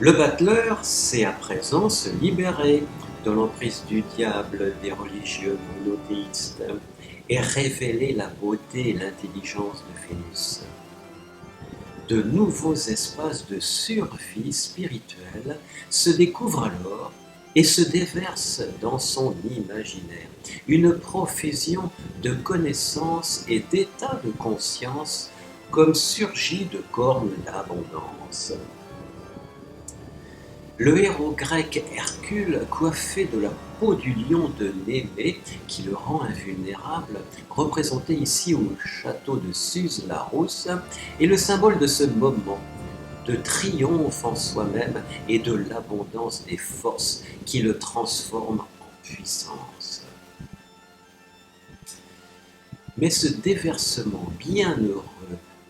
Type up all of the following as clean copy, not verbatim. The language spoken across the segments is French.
Le battleur sait à présent se libérer de l'emprise du diable des religieux monothéistes et révéler la beauté et l'intelligence de Vénus. De nouveaux espaces de survie spirituelle se découvrent alors et se déversent dans son imaginaire. Une profusion de connaissances et d'états de conscience comme surgit de cornes d'abondance. Le héros grec Hercule, coiffé de la peau du lion de Némée, qui le rend invulnérable, représenté ici au château de Suse-la-Rousse, est le symbole de ce moment de triomphe en soi-même et de l'abondance des forces qui le transforment en puissance. Mais ce déversement bienheureux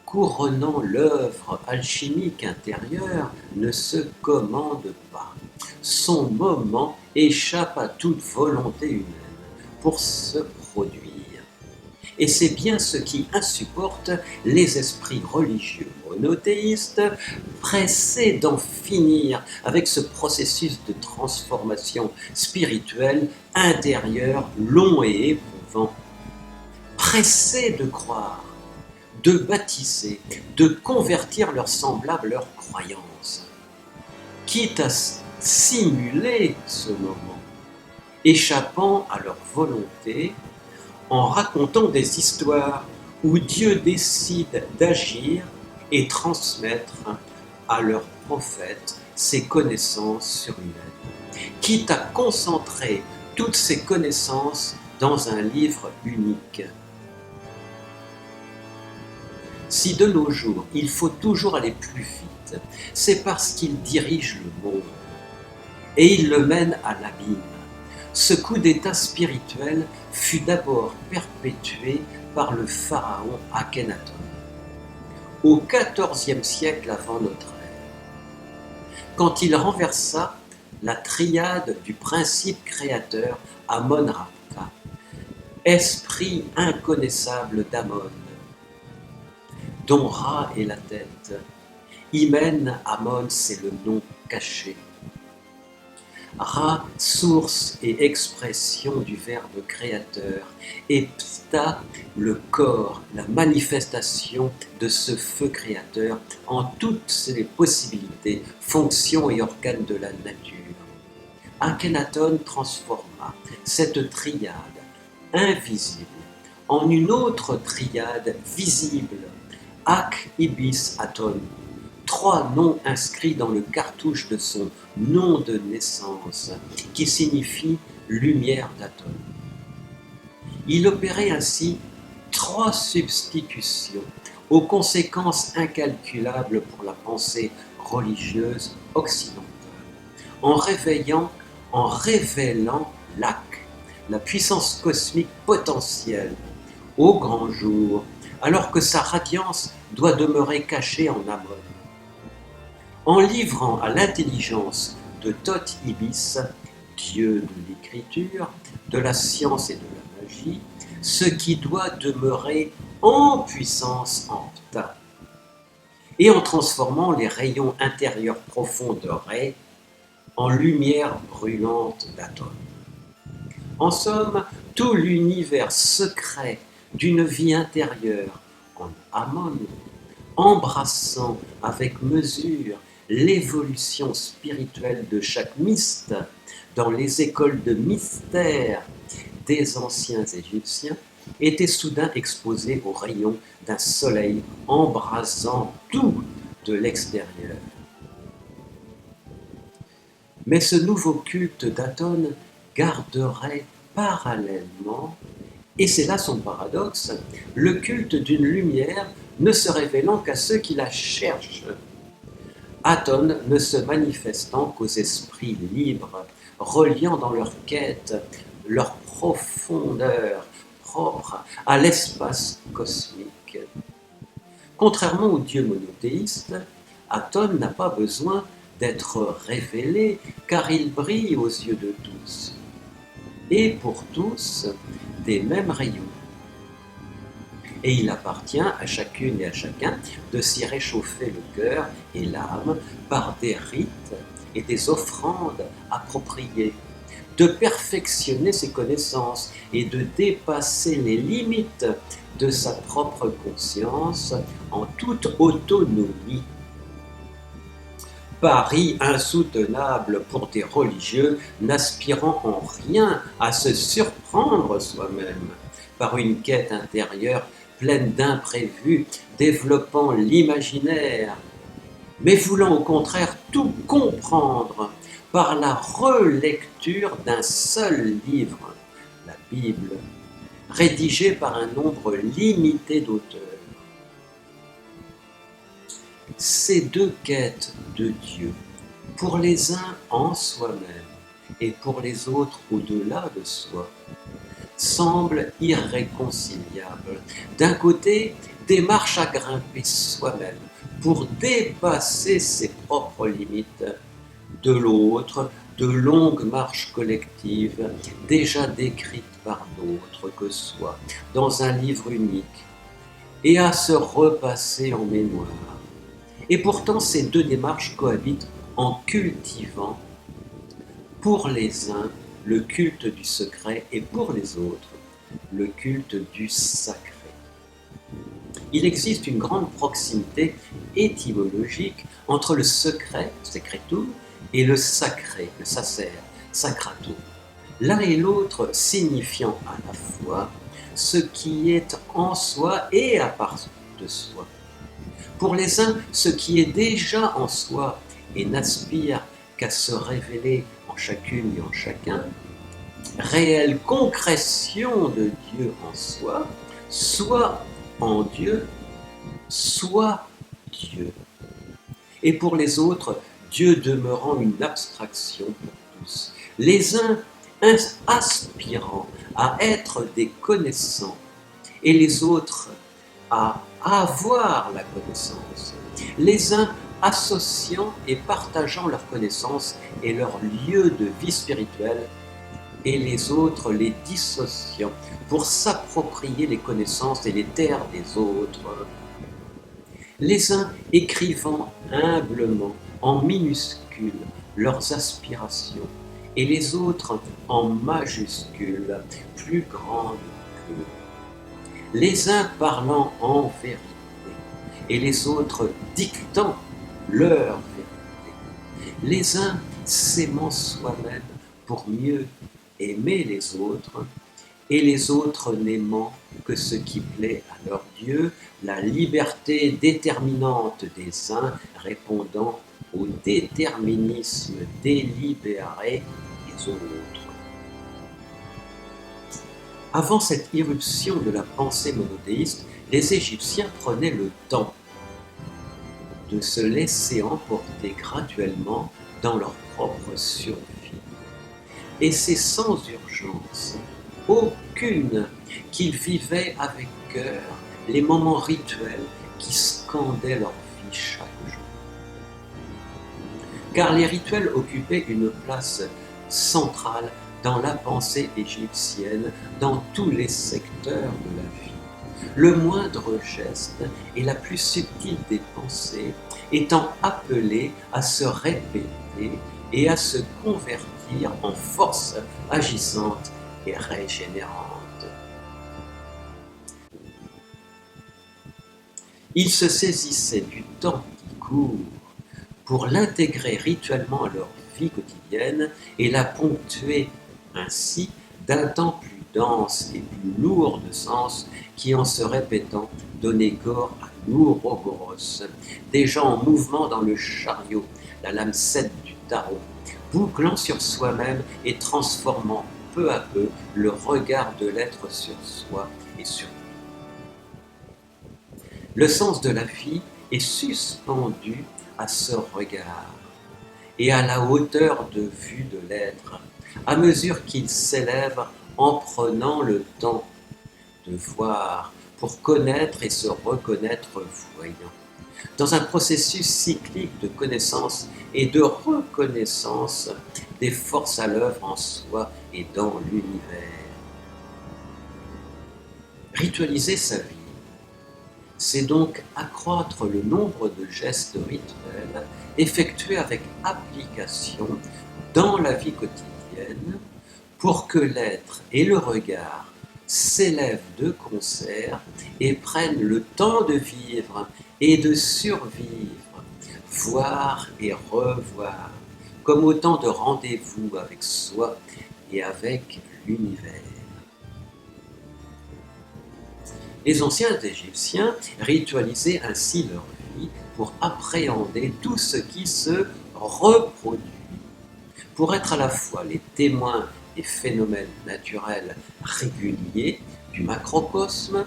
couronnant l'œuvre alchimique intérieure ne se commande pas. Son moment échappe à toute volonté humaine pour se produire. Et c'est bien ce qui insupporte les esprits religieux monothéistes, pressés d'en finir avec ce processus de transformation spirituelle intérieure long et éprouvant, pressés de croire, de baptiser, de convertir leurs semblables leurs croyances, quitte à simuler ce moment, échappant à leur volonté en racontant des histoires où Dieu décide d'agir et transmettre à leurs prophètes ses connaissances surhumaines, quitte à concentrer toutes ces connaissances dans un livre unique. Si de nos jours, il faut toujours aller plus vite, c'est parce qu'il dirige le monde et il le mène à l'abîme. Ce coup d'état spirituel fut d'abord perpétué par le pharaon Akhenaton au XIVe siècle avant notre ère, quand il renversa la triade du principe créateur Amon-Ra, esprit inconnaissable d'Amon, dont Ra est la tête. Hymen, Amon, c'est le nom caché. Ra, source et expression du verbe créateur, et Ptah, le corps, la manifestation de ce feu créateur en toutes ses possibilités, fonctions et organes de la nature. Akhenaton transforma cette triade invisible en une autre triade visible, Ak Ibis Aton, 3 noms inscrits dans le cartouche de son nom de naissance, qui signifie lumière d'Aton. Il opérait ainsi 3 substitutions aux conséquences incalculables pour la pensée religieuse occidentale, en révélant l'Ak, la puissance cosmique potentielle, au grand jour, alors que sa radiance doit demeurer cachée en Amon. En livrant à l'intelligence de Thoth Ibis, dieu de l'écriture, de la science et de la magie, ce qui doit demeurer en puissance en Ptah, et en transformant les rayons intérieurs profonds de Ré en lumière brûlante d'Aton. En somme, tout l'univers secret d'une vie intérieure en Amon, embrassant avec mesure l'évolution spirituelle de chaque myste dans les écoles de mystère des anciens Égyptiens, était soudain exposé aux rayons d'un soleil embrasant tout de l'extérieur. Mais ce nouveau culte d'Aton garderait parallèlement, et c'est là son paradoxe, le culte d'une lumière ne se révélant qu'à ceux qui la cherchent, Aton ne se manifestant qu'aux esprits libres, reliant dans leur quête leur profondeur propre à l'espace cosmique. Contrairement aux dieux monothéistes, Aton n'a pas besoin d'être révélé car il brille aux yeux de tous, et pour tous des mêmes rayons. Et il appartient à chacune et à chacun de s'y réchauffer le cœur et l'âme par des rites et des offrandes appropriées, de perfectionner ses connaissances et de dépasser les limites de sa propre conscience en toute autonomie. Pari insoutenable pour des religieux n'aspirant en rien à se surprendre soi-même par une quête intérieure pleine d'imprévus, développant l'imaginaire, mais voulant au contraire tout comprendre par la relecture d'un seul livre, la Bible, rédigé par un nombre limité d'auteurs. Ces deux quêtes de Dieu, pour les uns en soi-même et pour les autres au-delà de soi, semblent irréconciliables. D'un côté, démarche à grimper soi-même pour dépasser ses propres limites. De l'autre, de longues marches collectives, déjà décrites par d'autres que soi, dans un livre unique, et à se repasser en mémoire. Et pourtant, ces deux démarches cohabitent en cultivant, pour les uns, le culte du secret et pour les autres, le culte du sacré. Il existe une grande proximité étymologique entre le secret, secretum, et le sacré, le sacer, sacratum. L'un et l'autre signifiant à la fois ce qui est en soi et à part de soi. Pour les uns, ce qui est déjà en soi et n'aspire qu'à se révéler en chacune et en chacun, réelle concrétion de Dieu en soi, soit en Dieu, soit Dieu. Et pour les autres, Dieu demeurant une abstraction pour tous, les uns aspirant à être des connaissants et les autres à avoir la connaissance, les uns associant et partageant leur connaissance et leur lieu de vie spirituelle, et les autres les dissociant pour s'approprier les connaissances et les terres des autres. Les uns écrivant humblement en minuscules leurs aspirations, et les autres en majuscules, plus grandes qu'eux. Les uns parlant en vérité, et les autres dictant leur vérité. Les uns s'aimant soi-même pour mieux aimer les autres, et les autres n'aimant que ce qui plaît à leur Dieu, la liberté déterminante des uns répondant au déterminisme délibéré des autres. Avant cette irruption de la pensée monothéiste, les Égyptiens prenaient le temps de se laisser emporter graduellement dans leur propre survie. Et c'est sans urgence aucune qu'ils vivaient avec cœur les moments rituels qui scandaient leur vie chaque jour. Car les rituels occupaient une place centrale dans la pensée égyptienne, dans tous les secteurs de la vie. Le moindre geste et la plus subtile des pensées étant appelés à se répéter et à se convertir en force agissante et régénérante. Ils se saisissaient du temps qui court pour l'intégrer rituellement à leur vie quotidienne et la ponctuer ainsi d'un temps plus dense et plus lourd de sens qui, en se répétant, donnait corps à l'ouroboros, déjà en mouvement dans le chariot, la lame 7 du tarot, bouclant sur soi-même et transformant peu à peu le regard de l'être sur soi et sur lui. Le sens de la vie est suspendu à ce regard et à la hauteur de vue de l'être, à mesure qu'il s'élève en prenant le temps de voir pour connaître et se reconnaître voyant, dans un processus cyclique de connaissance et de reconnaissance des forces à l'œuvre en soi et dans l'univers. Ritualiser sa vie, C'est donc accroître le nombre de gestes rituels effectués avec application dans la vie quotidienne pour que l'être et le regard s'élèvent de concert et prennent le temps de vivre et de survivre, voir et revoir, comme autant de rendez-vous avec soi et avec l'univers. Les anciens Égyptiens ritualisaient ainsi leur vie pour appréhender tout ce qui se reproduit, pour être à la fois les témoins des phénomènes naturels réguliers du macrocosme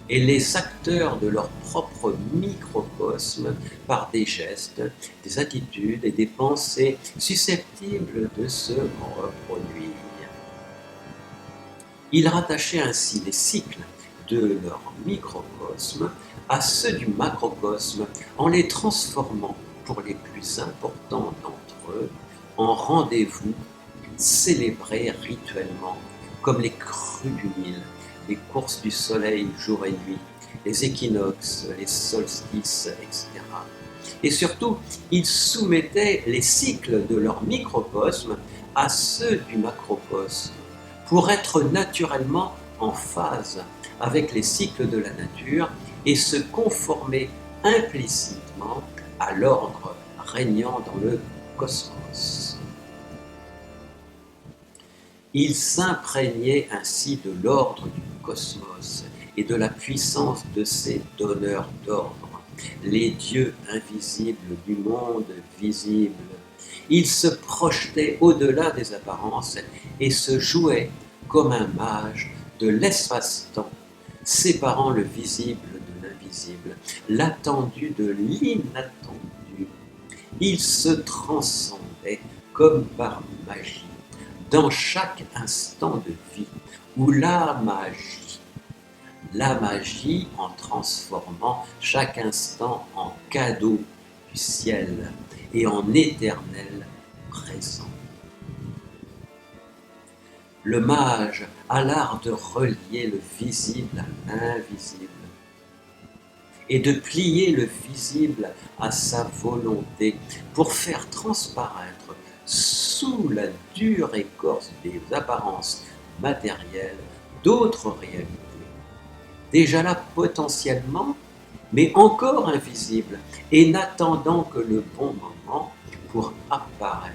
et les acteurs de leur propre microcosme par des gestes, des attitudes et des pensées susceptibles de se reproduire. Ils rattachaient ainsi les cycles de leur microcosme à ceux du macrocosme en les transformant pour les plus importants d'entre eux en rendez-vous célébrés rituellement comme les crues du Nil, les courses du soleil jour et nuit, les équinoxes, les solstices, etc. Et surtout, ils soumettaient les cycles de leur microcosme à ceux du macrocosme pour être naturellement en phase avec les cycles de la nature et se conformer implicitement à l'ordre régnant dans le cosmos. Ils s'imprégnaient ainsi de l'ordre du cosmos et de la puissance de ses donneurs d'ordre, les dieux invisibles du monde visible. Ils se projetaient au-delà des apparences et se jouaient comme un mage de l'espace-temps, séparant le visible de l'invisible, l'attendu de l'inattendu. Ils se transcendaient comme par magie dans chaque instant de vie, ou la magie en transformant chaque instant en cadeau du ciel et en éternel présent. Le mage a l'art de relier le visible à l'invisible et de plier le visible à sa volonté pour faire transparaître sous la dure écorce des apparences matérielles d'autres réalités, déjà là potentiellement, mais encore invisibles et n'attendant que le bon moment pour apparaître.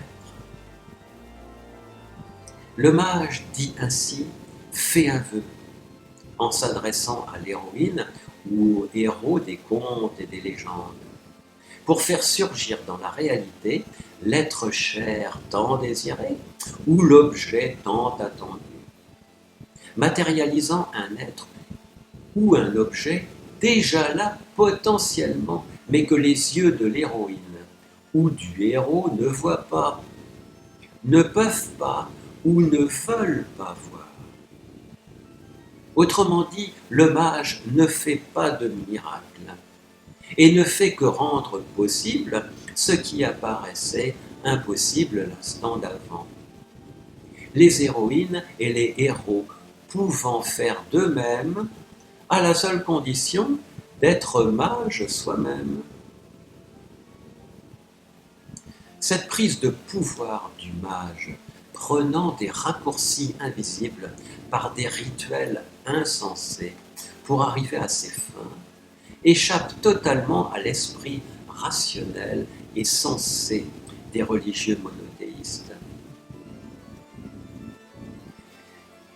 Le mage dit ainsi « fais un vœu » en s'adressant à l'héroïne ou au héros des contes et des légendes, pour faire surgir dans la réalité l'être cher tant désiré ou l'objet tant attendu, matérialisant un être ou un objet déjà là potentiellement, mais que les yeux de l'héroïne ou du héros ne voient pas, ne peuvent pas ou ne veulent pas voir. Autrement dit, le mage ne fait pas de miracle et ne fait que rendre possible ce qui apparaissait impossible l'instant d'avant. Les héroïnes et les héros pouvant faire d'eux-mêmes à la seule condition d'être mage soi-même. Cette prise de pouvoir du mage, prenant des raccourcis invisibles par des rituels insensés pour arriver à ses fins, échappe totalement à l'esprit rationnel et sensé des religieux monothéistes.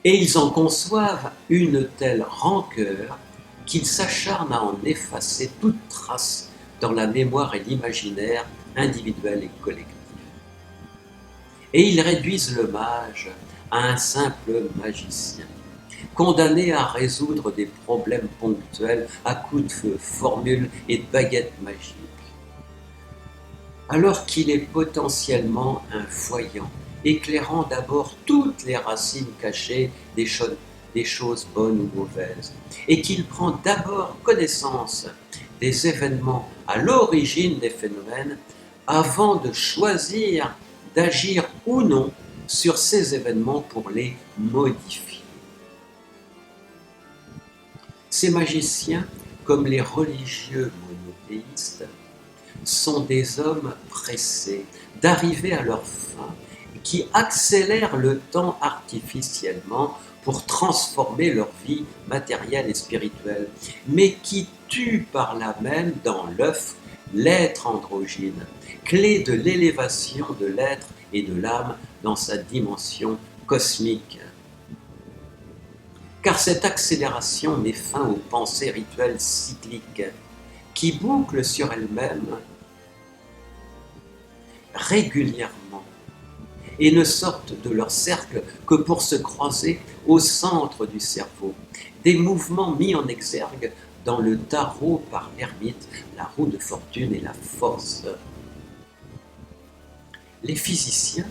Et ils en conçoivent une telle rancœur qu'ils s'acharnent à en effacer toute trace dans la mémoire et l'imaginaire individuel et collectif. Et ils réduisent le mage à un simple magicien, condamné à résoudre des problèmes ponctuels à coups de formules et de baguettes magiques, alors qu'il est potentiellement un voyant, éclairant d'abord toutes les racines cachées des choses bonnes ou mauvaises, et qu'il prend d'abord connaissance des événements à l'origine des phénomènes avant de choisir d'agir ou non sur ces événements pour les modifier. Ces magiciens comme les religieux monothéistes, sont des hommes pressés d'arriver à leur fin, qui accélèrent le temps artificiellement pour transformer leur vie matérielle et spirituelle, mais qui tuent par là même dans l'œuf l'être androgyne, clé de l'élévation de l'être et de l'âme dans sa dimension cosmique. Car cette accélération met fin aux pensées rituelles cycliques qui bouclent sur elles-mêmes régulièrement et ne sortent de leur cercle que pour se croiser au centre du cerveau. Des mouvements mis en exergue dans le tarot par l'ermite, la roue de fortune et la force. Les physiciens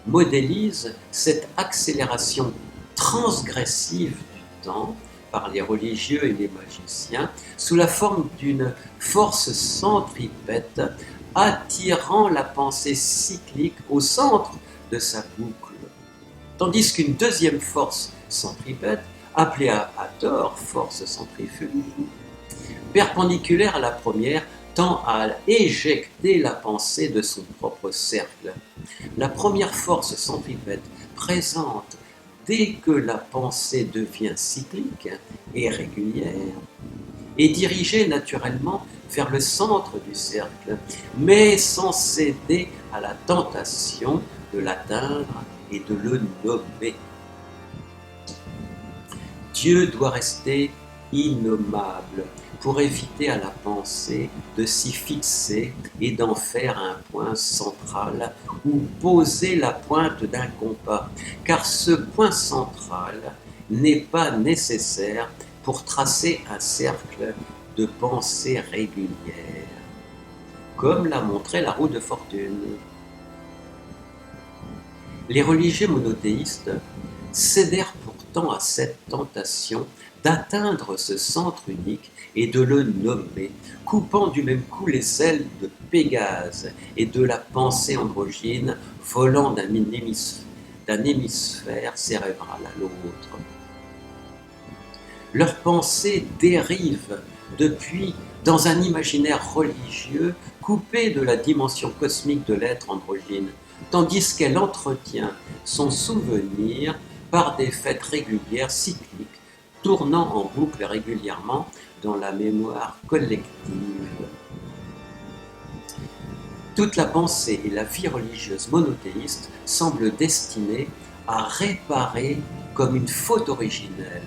modélisent cette accélération transgressive du temps par les religieux et les magiciens sous la forme d'une force centripète attirant la pensée cyclique au centre de sa boucle. Tandis qu'une deuxième force centripète, appelée à tort force centrifuge, perpendiculaire à la première, tend à éjecter la pensée de son propre cercle. La première force centripète présente dès que la pensée devient cyclique et régulière, est dirigée naturellement vers le centre du cercle, mais sans céder à la tentation de l'atteindre et de le nommer. Dieu doit rester innommable pour éviter à la pensée de s'y fixer et d'en faire un point central ou poser la pointe d'un compas, car ce point central n'est pas nécessaire pour tracer un cercle de pensée régulière, comme l'a montré la roue de fortune. Les religieux monothéistes cédèrent pourtant à cette tentation d'atteindre ce centre unique et de le nommer, coupant du même coup les ailes de Pégase et de la pensée androgyne volant d'un hémisphère cérébral à l'autre. Leur pensée dérive depuis dans un imaginaire religieux coupé de la dimension cosmique de l'être androgyne, tandis qu'elle entretient son souvenir par des fêtes régulières cycliques, tournant en boucle régulièrement dans la mémoire collective. Toute la pensée et la vie religieuse monothéiste semblent destinées à réparer comme une faute originelle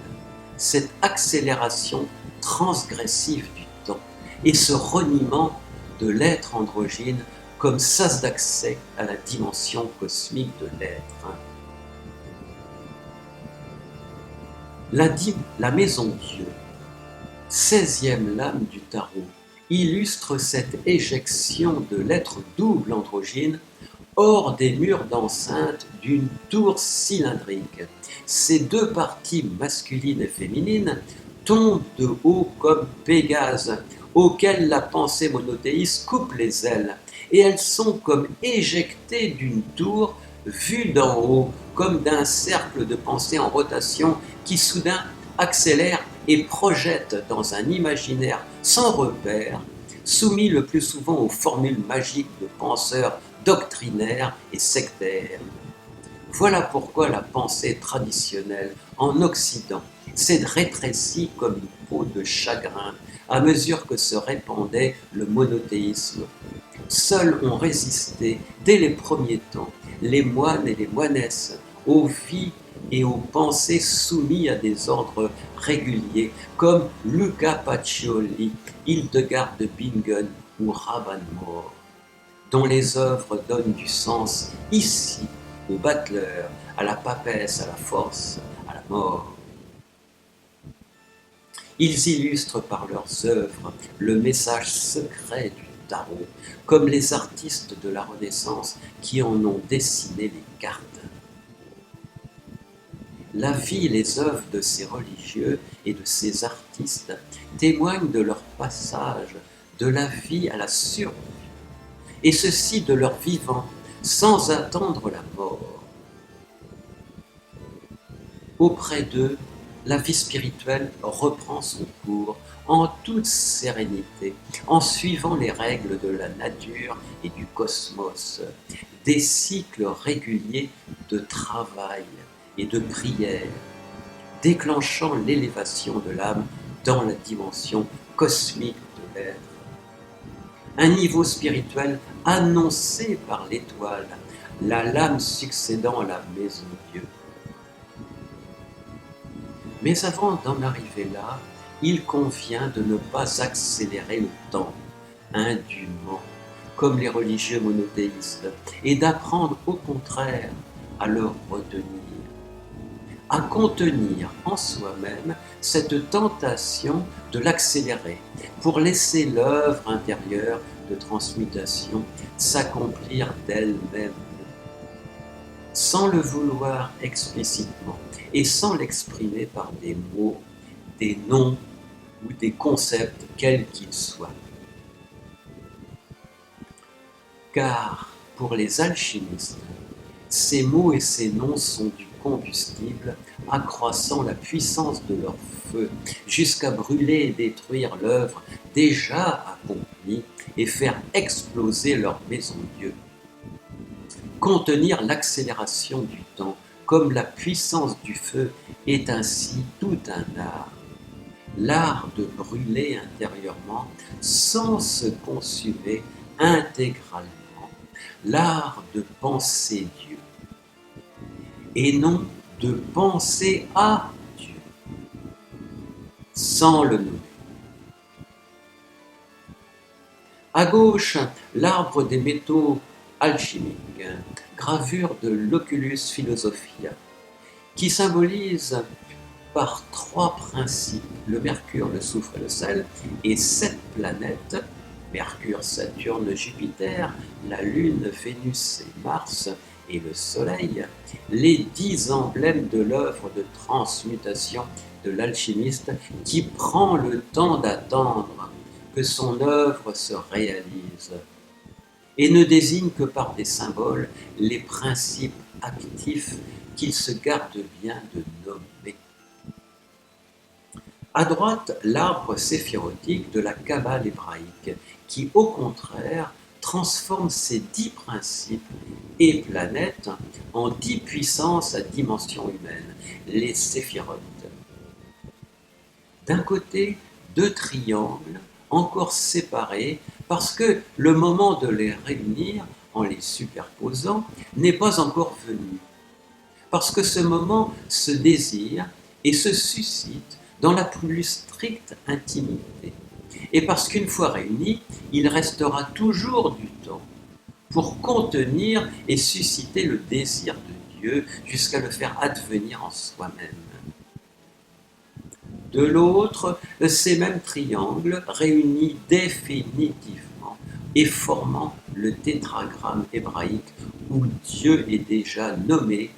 cette accélération transgressive du temps et ce reniement de l'être androgyne comme sas d'accès à la dimension cosmique de l'être. La maison Dieu, 16e lame du tarot, illustre cette éjection de l'être double androgyne hors des murs d'enceinte d'une tour cylindrique. Ces deux parties masculines et féminines tombent de haut comme Pégase, auquel la pensée monothéiste coupe les ailes, et elles sont comme éjectées d'une tour vue d'en haut, comme d'un cercle de pensée en rotation qui soudain accélère et projette dans un imaginaire sans repère, soumis le plus souvent aux formules magiques de penseurs doctrinaires et sectaires. Voilà pourquoi la pensée traditionnelle en Occident s'est rétrécie comme une peau de chagrin à mesure que se répandait le monothéisme. Seuls ont résisté, dès les premiers temps, les moines et les moinesses aux vies et aux pensées soumis à des ordres réguliers, comme Luca Pacioli, Hildegard de Bingen ou Raban More, dont les œuvres donnent du sens ici au battleur, à la papesse, à la force, à la mort. Ils illustrent par leurs œuvres le message secret du tarot, comme les artistes de la Renaissance qui en ont dessiné les cartes. La vie et les œuvres de ces religieux et de ces artistes témoignent de leur passage de la vie à la survie, et ceci de leur vivant, sans attendre la mort. Auprès d'eux, la vie spirituelle reprend son cours en toute sérénité, en suivant les règles de la nature et du cosmos, des cycles réguliers de travail et de prière, déclenchant l'élévation de l'âme dans la dimension cosmique de l'être. Un niveau spirituel annoncé par l'étoile, la lame succédant à la maison Dieu. Mais avant d'en arriver là, il convient de ne pas accélérer le temps indûment, comme les religieux monothéistes, et d'apprendre au contraire à le retenir, à contenir en soi-même cette tentation de l'accélérer pour laisser l'œuvre intérieure de transmutation s'accomplir d'elle-même, sans le vouloir explicitement et sans l'exprimer par des mots, des noms ou des concepts quels qu'ils soient. Car pour les alchimistes, ces mots et ces noms sont du combustible accroissant la puissance de leur feu jusqu'à brûler et détruire l'œuvre déjà accomplie et faire exploser leur maison Dieu. Contenir l'accélération du temps comme la puissance du feu est ainsi tout un art. L'art de brûler intérieurement sans se consumer intégralement. L'art de penser Dieu et non de penser à Dieu sans le nommer. À gauche, l'arbre des métaux alchimiques, gravure de l'Oculus Philosophia, qui symbolise par 3 principes, le mercure, le soufre et le sel, et 7 planètes, Mercure, Saturne, Jupiter, la Lune, Vénus et Mars, et le Soleil, les 10 emblèmes de l'œuvre de transmutation de l'alchimiste qui prend le temps d'attendre que son œuvre se réalise et ne désigne que par des symboles les principes actifs qu'il se garde bien de nommer. À droite, l'arbre séphirotique de la Kabbale hébraïque, qui au contraire transforme ces 10 principes et planètes en 10 puissances à dimension humaine, les séphirotes. D'un côté, 2 triangles encore séparés parce que le moment de les réunir en les superposant n'est pas encore venu, parce que ce moment se désire et se suscite dans la plus stricte intimité, et parce qu'une fois réunis, il restera toujours du temps pour contenir et susciter le désir de Dieu jusqu'à le faire advenir en soi-même. De l'autre, ces mêmes triangles réunis définitivement et formant le tétragramme hébraïque où Dieu est déjà nommé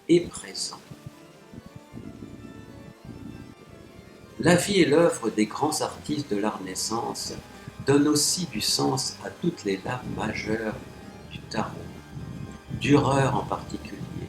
et présent. La vie et l'œuvre des grands artistes de la Renaissance donnent aussi du sens à toutes les lames majeures du tarot, Dürer en particulier,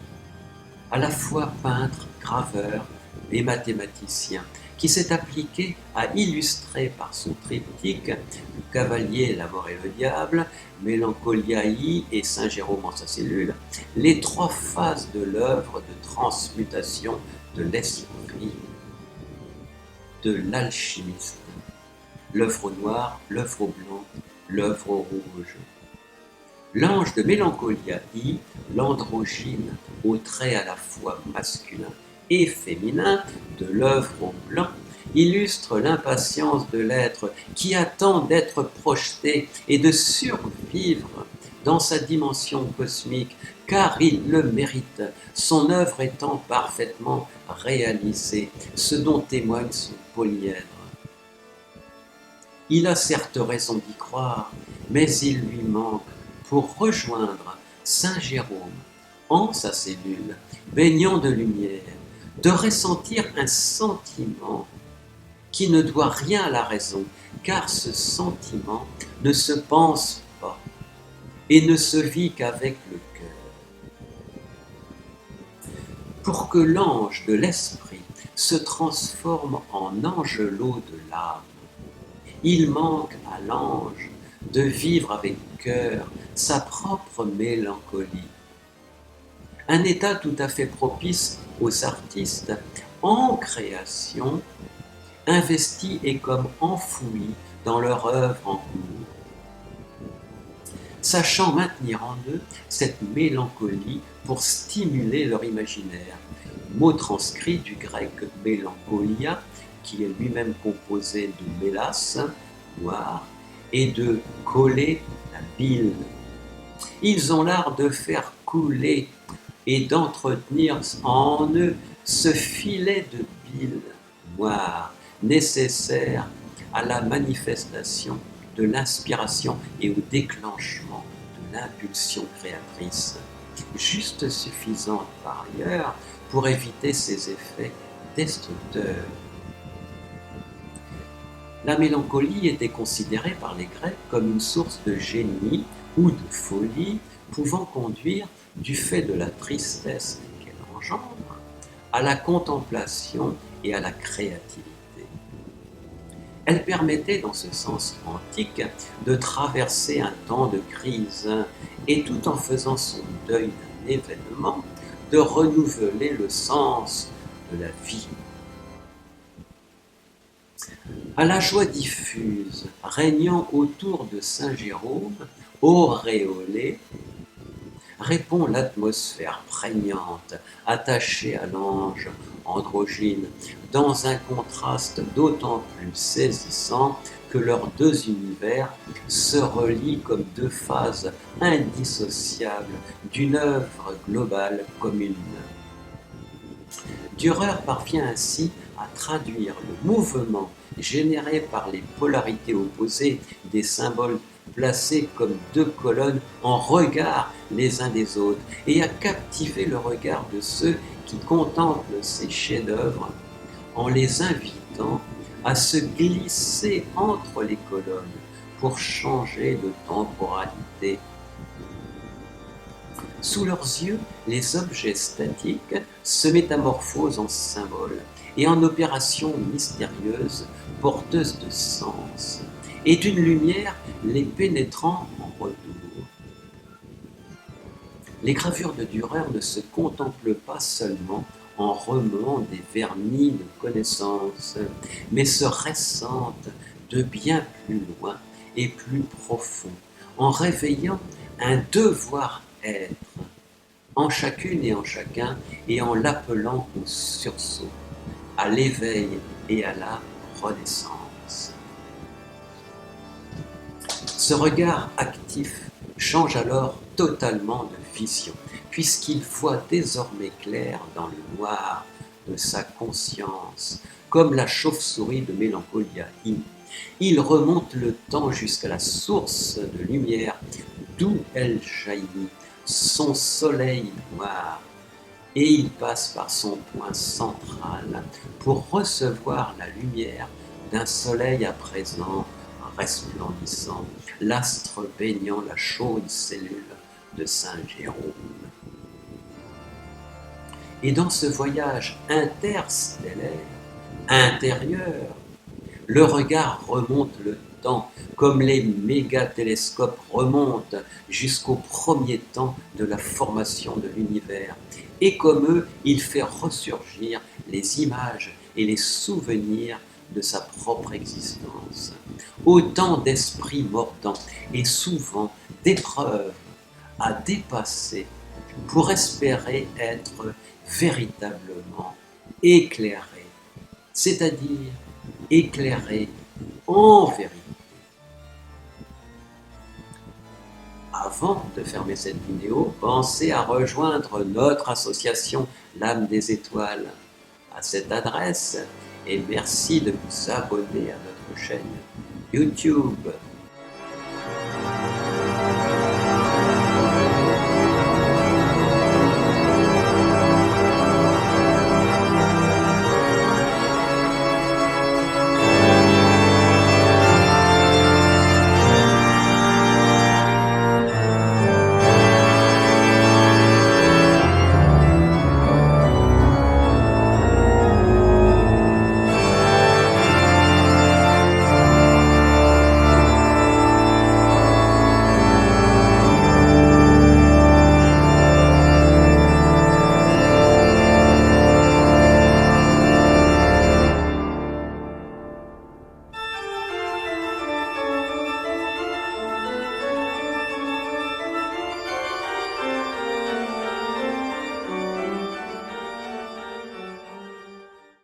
à la fois peintre, graveur et mathématicien, qui s'est appliqué à illustrer par son triptyque Le Cavalier, la mort et le diable, Mélancoliae et Saint Jérôme en sa cellule, les 3 phases de l'œuvre de transmutation de l'esprit de l'alchimiste, l'œuvre au noir, l'œuvre au blanc, l'œuvre au rouge. L'ange de Mélancoliae, l'androgyne aux traits à la fois masculins et féminins de l'œuvre au blanc, illustre l'impatience de l'être qui attend d'être projeté et de survivre dans sa dimension cosmique, car il le mérite, son œuvre étant parfaitement réalisée, ce dont témoigne son polyèdre. Il a certes raison d'y croire, mais il lui manque, pour rejoindre Saint Jérôme en sa cellule, baignant de lumière, de ressentir un sentiment qui ne doit rien à la raison, car ce sentiment ne se pense pas et ne se vit qu'avec le cœur. Pour que l'ange de l'esprit se transforme en angelot de l'âme. Il manque à l'ange de vivre avec cœur sa propre mélancolie. Un état tout à fait propice aux artistes en création, investis et comme enfouis dans leur œuvre en cours, sachant maintenir en eux cette mélancolie pour stimuler leur imaginaire. Mot transcrit du grec mélancolia, qui est lui-même composé de mélas, noir, et de coller, la bile. Ils ont l'art de faire couler et d'entretenir en eux ce filet de bile noire nécessaire à la manifestation de l'inspiration et au déclenchement de l'impulsion créatrice, juste suffisante par ailleurs pour éviter ses effets destructeurs. La mélancolie était considérée par les Grecs comme une source de génie ou de folie pouvant conduire, du fait de la tristesse qu'elle engendre, à la contemplation et à la créativité. Elle permettait, dans ce sens antique, de traverser un temps de crise et, tout en faisant son deuil d'un événement, de renouveler le sens de la vie. À la joie diffuse régnant autour de saint Jérôme, auréolé, répond l'atmosphère prégnante, attachée à l'ange androgyne, dans un contraste d'autant plus saisissant que leurs deux univers se relient comme deux phases indissociables d'une œuvre globale commune. Dürer parvient ainsi à traduire le mouvement généré par les polarités opposées des symboles placés comme deux colonnes en regard les uns des autres et à captiver le regard de ceux qui contemplent ces chefs-d'œuvre en les invitant à se glisser entre les colonnes pour changer de temporalité. Sous leurs yeux, les objets statiques se métamorphosent en symboles et en opérations mystérieuses, porteuses de sens, et d'une lumière les pénétrant en retour. Les gravures de Dürer ne se contemplent pas seulement en remuant des vernis de connaissance, mais se ressentent de bien plus loin et plus profond, en réveillant un devoir-être en chacune et en chacun, et en l'appelant au sursaut, à l'éveil et à la renaissance. Ce regard actif change alors totalement de vision, puisqu'il voit désormais clair dans le noir de sa conscience, comme la chauve-souris de Mélancolia. Il remonte le temps jusqu'à la source de lumière d'où elle jaillit, son soleil noir, et il passe par son point central pour recevoir la lumière d'un soleil à présent resplendissant, l'astre baignant la chaude cellule de saint Jérôme. Et dans ce voyage interstellaire, intérieur, le regard remonte le temps, comme les mégatélescopes remontent jusqu'au premier temps de la formation de l'univers. Et comme eux, il fait ressurgir les images et les souvenirs de sa propre existence. Autant d'esprits mordants et souvent d'épreuves à dépasser pour espérer être véritablement éclairé, c'est-à-dire éclairé en vérité. Avant de fermer cette vidéo, pensez à rejoindre notre association L'âme des étoiles à cette adresse et merci de vous abonner à notre chaîne YouTube.